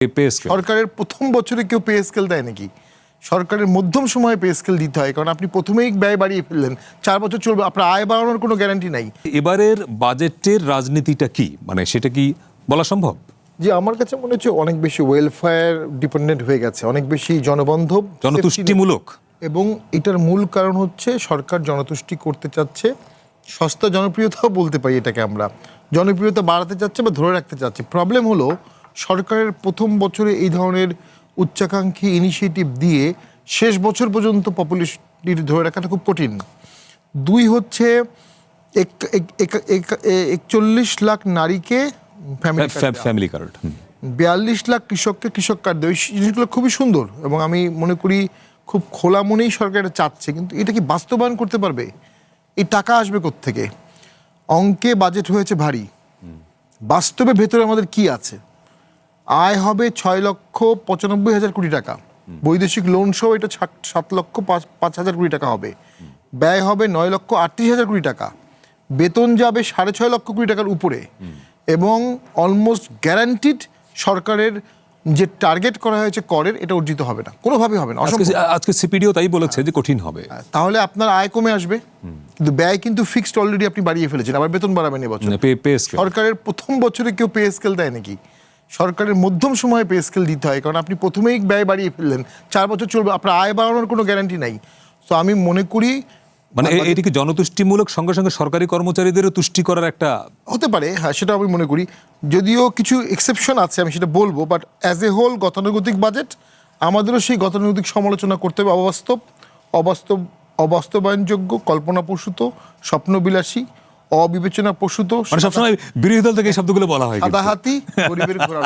সরকারের প্রথম বছরে কেউ পে স্কেল দেয় নাকি? সরকারের মধ্যম সময়ে পে স্কেল দিতে হয়, কারণ আপনি প্রথমেই ব্যয় বাড়িয়ে ফেললেন, 4 বছর চলবে, আপনার আয় বাড়ানোর কোনো গ্যারান্টি নাই। এবারের বাজেটের রাজনীতিটা কি, মানে সেটা কি বলা সম্ভব? যে আমার কাছে মনে হচ্ছে অনেক বেশি ওয়েলফেয়ার ডিপেন্ডেন্ট হয়ে গেছে, অনেক বেশি জনবান্ধব, জনতুষ্টিমূলক। এবং এটার মূল কারণ হচ্ছে সরকার জনতুষ্টি করতে চাচ্ছে, সস্তা জনপ্রিয়তাও বলতে পারি এটাকে আমরা, জনপ্রিয়তা বাড়াতে চাচ্ছে বা ধরে রাখতে চাচ্ছে। প্রবলেম হলো সরকারের প্রথম বছরে এই ধরনের উচ্চাকাঙ্ক্ষী ইনিশিয়েটিভ দিয়ে শেষ বছর পর্যন্ত পপুলেশন ধরে রাখাটা খুব কঠিন। দুই হচ্ছে 41 লাখ নারীকে ফ্যামিলি কার্ড, 42 লাখ কৃষককে কৃষক কার্ড দেয়। ওই জিনিসগুলো খুবই সুন্দর এবং আমি মনে করি খুব খোলা মনেই সরকার এটা চাচ্ছে, কিন্তু এটা কি বাস্তবায়ন করতে পারবে? এই টাকা আসবে কোত্থেকে? অঙ্কে বাজেট হয়েছে ভারী, বাস্তবে ভেতরে আমাদের কি আছে? আয় হবে 6,95,000 কোটি টাকা, বৈদেশিক লোন সহ এটা 7,05,000 কোটি টাকা হবে। ব্যয় হবে 9,38,000 কোটি টাকা, বেতন যাবে 6.5 লক্ষ কোটি টাকার উপরে, এবং অলমোস্ট গ্যারান্টিড সরকারের যে টার্গেট করা হয়েছে করের, এটা অর্জিত হবে না, কোনোভাবে হবে না। আজকে সিপিডিও তাই বলেছে যে কঠিন হবে। তাহলে আপনার আয় কমে আসবে, কিন্তু ব্যয় কিন্তু ফিক্সড অলরেডি আপনি বাড়িয়ে ফেলেছেন, আবার বেতন বাড়াবেন এবছর। সরকারের প্রথম বছরে কেউ পে স্কেল দেয় নাকি? সরকারের মধ্যম সময়ে পে স্কেল দিতে হয়, কারণ আপনি প্রথমেই ব্যয় বাড়িয়ে ফেললেন, 4 বছর চলবে, আপনার আয় বাড়ানোর কোনো গ্যারান্টি নাই। তো আমি মনে করি মানে এটিকে জনতুষ্টিমূলক, সঙ্গে সঙ্গে সরকারি কর্মচারীদেরও তুষ্টি করার একটা হতে পারে, হ্যাঁ, সেটা আমি মনে করি। যদিও কিছু এক্সেপশন আছে, আমি সেটা বলবো, বাট অ্যাজ এ হোল গতানুগতিক বাজেট, আমাদেরও সেই গতানুগতিক সমালোচনা করতে হবে। অবাস্তবায়নযোগ্য, কল্পনাপ্রসূত, স্বপ্নবিলাসী, অবিবেচনা প্রসূত, সবসময় বিরোধী দল থেকে এই শব্দগুলো বলা হয়, সাদা হাতি, গরিবের ঘোড়া।